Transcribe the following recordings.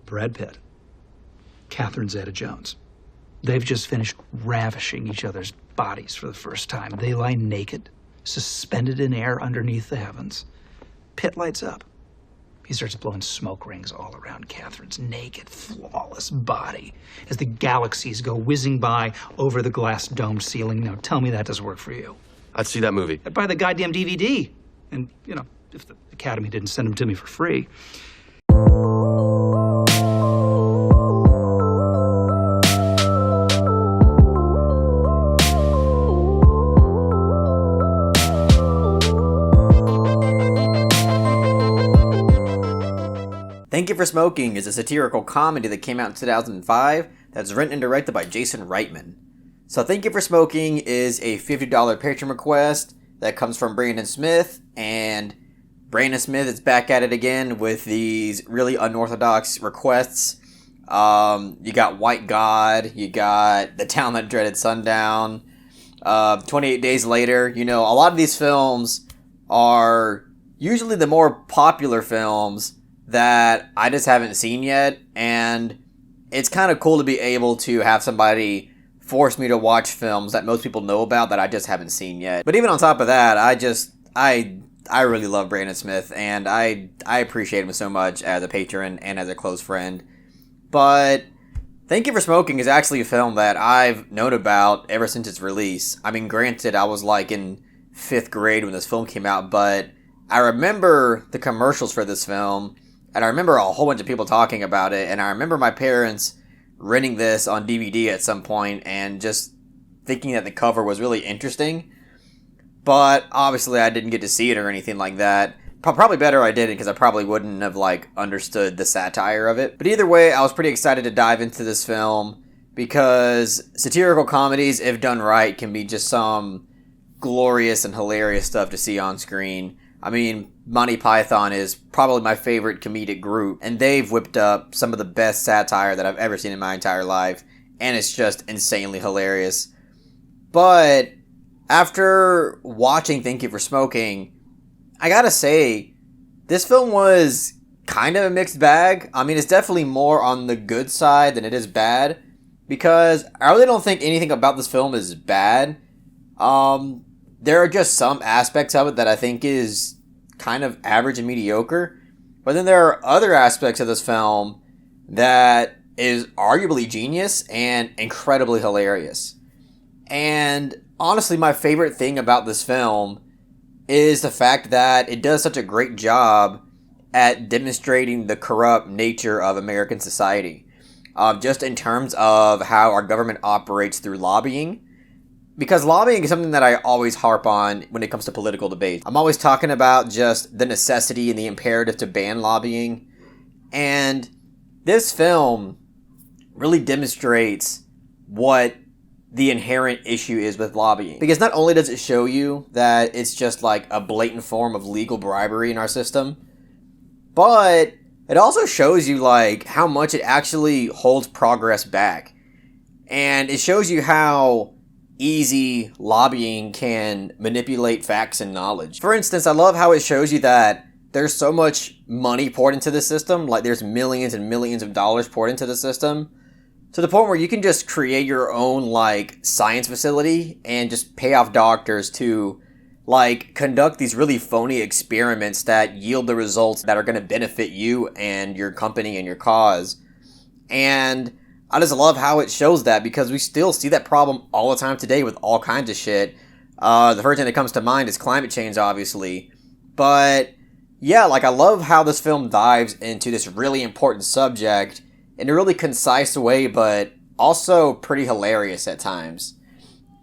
Brad Pitt, Catherine Zeta-Jones. They've just finished ravishing each other's bodies for the first time. They lie naked, suspended in air underneath the heavens. Pitt lights up. He starts blowing smoke rings all around Catherine's naked, flawless body as the galaxies go whizzing by over the glass domed ceiling. Now tell me that doesn't work for you. I'd see that movie. I'd buy the goddamn DVD. And, you know, if the Academy didn't send them to me for free. Thank You for Smoking is a satirical comedy that came out in 2005 that's written and directed by Jason Reitman. So Thank You for Smoking is a $50 Patreon request that comes from Brandon Smith, and Brandon Smith is back at it again with these really unorthodox requests. You got White God, you got The Town That Dreaded Sundown, 28 Days Later. You know, a lot of these films are usually the more popular films that I just haven't seen yet, and it's kind of cool to be able to have somebody force me to watch films that most people know about that I just haven't seen yet. But even on top of that, I really love Brandon Smith, and I appreciate him so much as a patron and as a close friend. But Thank You for Smoking is actually a film that I've known about ever since its release. I mean, granted, I was like in 5th grade when this film came out, but I remember the commercials for this film, and I remember a whole bunch of people talking about it, and I remember my parents renting this on DVD at some point and just thinking that the cover was really interesting. But obviously I didn't get to see it or anything like that. Probably better I didn't, because I probably wouldn't have understood the satire of it. But either way, I was pretty excited to dive into this film because satirical comedies, if done right, can be just some glorious and hilarious stuff to see on screen. I mean, Monty Python is probably my favorite comedic group, and they've whipped up some of the best satire that I've ever seen in my entire life, and it's just insanely hilarious. But after watching Thank You for Smoking, I gotta say, this film was kind of a mixed bag. I mean, it's definitely more on the good side than it is bad, because I really don't think anything about this film is bad. There are just some aspects of it that I think is kind of average and mediocre. But then there are other aspects of this film that is arguably genius and incredibly hilarious. And honestly, my favorite thing about this film is the fact that it does such a great job at demonstrating the corrupt nature of American society. Just in terms of how our government operates through lobbying. Because lobbying is something that I always harp on when it comes to political debates. I'm always talking about just the necessity and the imperative to ban lobbying. And this film really demonstrates what the inherent issue is with lobbying. Because not only does it show you that it's just like a blatant form of legal bribery in our system, but it also shows you how much it actually holds progress back. And it shows you how easy lobbying can manipulate facts and knowledge. For instance, I love how it shows you that there's so much money poured into the system, there's millions and millions of dollars poured into the system, to the point where you can just create your own science facility and just pay off doctors to conduct these really phony experiments that yield the results that are going to benefit you and your company and your cause. And I just love how it shows that, because we still see that problem all the time today with all kinds of shit. The first thing that comes to mind is climate change, obviously. But yeah, I love how this film dives into this really important subject in a really concise way, but also pretty hilarious at times.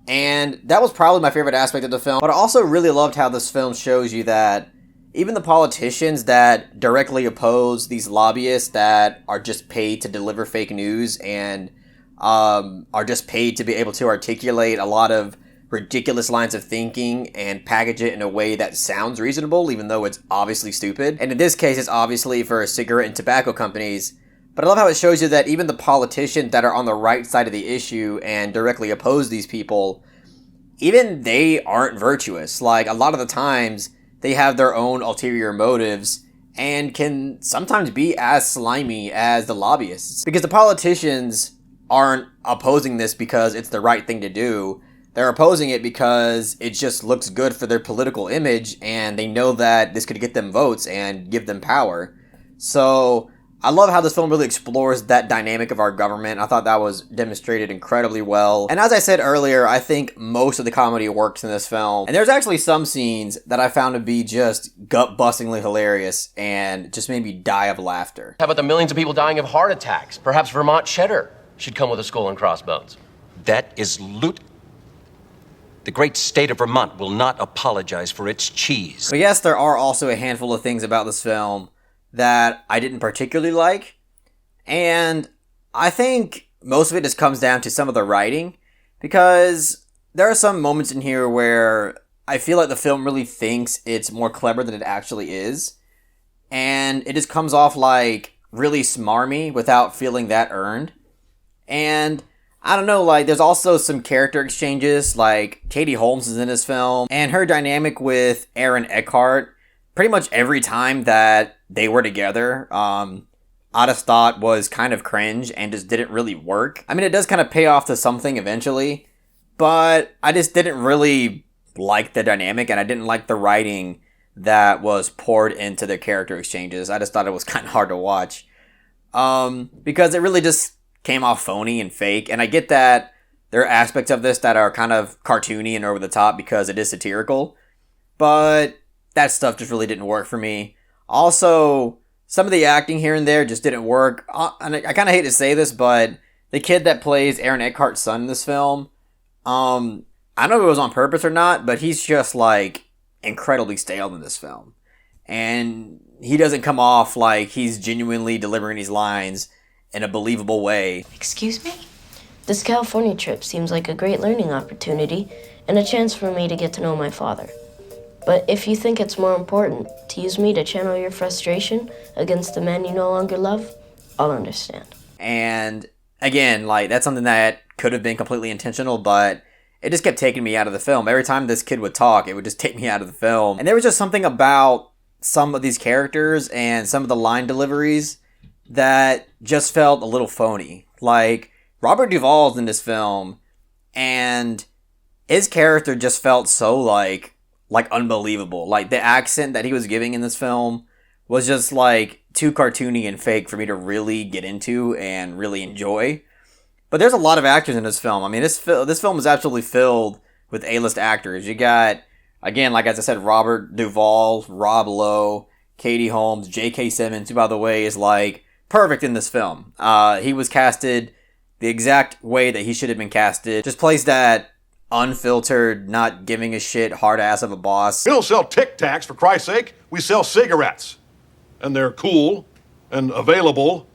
And that was probably my favorite aspect of the film. But I also really loved how this film shows you that even the politicians that directly oppose these lobbyists that are just paid to deliver fake news and are just paid to be able to articulate a lot of ridiculous lines of thinking and package it in a way that sounds reasonable, even though it's obviously stupid. And in this case, it's obviously for cigarette and tobacco companies. But I love how it shows you that even the politicians that are on the right side of the issue and directly oppose these people, even they aren't virtuous. A lot of the times, they have their own ulterior motives, and can sometimes be as slimy as the lobbyists. Because the politicians aren't opposing this because it's the right thing to do. They're opposing it because it just looks good for their political image, and they know that this could get them votes and give them power. So I love how this film really explores that dynamic of our government. I thought that was demonstrated incredibly well. And as I said earlier, I think most of the comedy works in this film. And there's actually some scenes that I found to be just gut-bustingly hilarious and just made me die of laughter. How about the millions of people dying of heart attacks? Perhaps Vermont cheddar should come with a skull and crossbones. That is loot. The great state of Vermont will not apologize for its cheese. But yes, there are also a handful of things about this film that I didn't particularly like. And I think most of it just comes down to some of the writing. Because there are some moments in here where I feel like the film really thinks it's more clever than it actually is. And it just comes off like really smarmy without feeling that earned. And I don't know, like, there's also some character exchanges, like, Katie Holmes is in this film, and her dynamic with Aaron Eckhart, pretty much every time that they were together, I just thought was kind of cringe and just didn't really work. I mean, it does kind of pay off to something eventually, but I just didn't really like the dynamic, and I didn't like the writing that was poured into their character exchanges. I just thought it was kind of hard to watch, because it really just came off phony and fake. And I get that there are aspects of this that are kind of cartoony and over the top because it is satirical, but that stuff just really didn't work for me. Also, some of the acting here and there just didn't work. And I kind of hate to say this, but the kid that plays Aaron Eckhart's son in this film, I don't know if it was on purpose or not, but he's just like incredibly stale in this film. And he doesn't come off like he's genuinely delivering these lines in a believable way. Excuse me? This California trip seems like a great learning opportunity and a chance for me to get to know my father. But if you think it's more important to use me to channel your frustration against the man you no longer love, I'll understand. And again, like, that's something that could have been completely intentional, but it just kept taking me out of the film. Every time this kid would talk, it would just take me out of the film. And there was just something about some of these characters and some of the line deliveries that just felt a little phony. Like, Robert Duvall's in this film, and his character just felt so, like unbelievable. Like, the accent that he was giving in this film was just, like, too cartoony and fake for me to really get into and really enjoy. But there's a lot of actors in this film. I mean, this film is absolutely filled with A-list actors. You got, again, like as I said, Robert Duvall, Rob Lowe, Katie Holmes, J.K. Simmons, who, by the way, is, like, perfect in this film. He was casted the exact way that he should have been casted. Just plays that unfiltered, not giving a shit, hard ass of a boss. We don't sell Tic Tacs, for Christ's sake. We sell cigarettes. And they're cool and available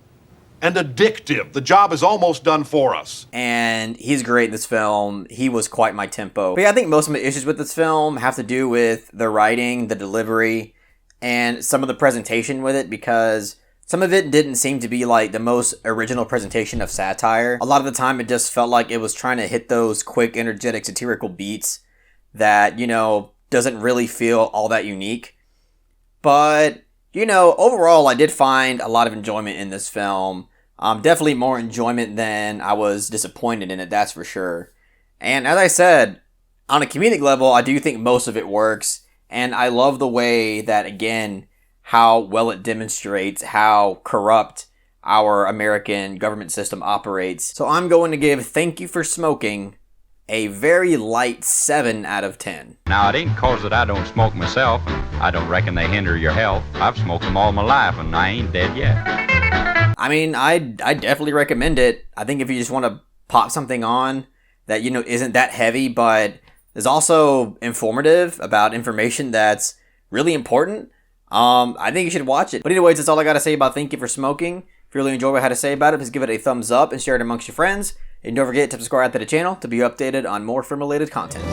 and addictive. The job is almost done for us. And he's great in this film. He was quite my tempo. But yeah, I think most of my issues with this film have to do with the writing, the delivery, and some of the presentation with it, because some of it didn't seem to be like the most original presentation of satire. A lot of the time it just felt like it was trying to hit those quick, energetic, satirical beats that, you know, doesn't really feel all that unique. But, you know, overall I did find a lot of enjoyment in this film. Definitely more enjoyment than I was disappointed in it, that's for sure. And as I said, on a comedic level, I do think most of it works. And I love the way that, again, how well it demonstrates how corrupt our American government system operates. So I'm going to give Thank You for Smoking a very light 7 out of 10. Now, it ain't 'cause that I don't smoke myself, and I don't reckon they hinder your health. I've smoked them all my life, and I ain't dead yet. I mean, I definitely recommend it. I think if you just want to pop something on that, you know, isn't that heavy, but is also informative about information that's really important, I think you should watch it. But anyways, that's all I got to say about Thank You for Smoking. If you really enjoyed what I had to say about it, please give it a thumbs up and share it amongst your friends. And don't forget to subscribe to the channel to be updated on more film-related content.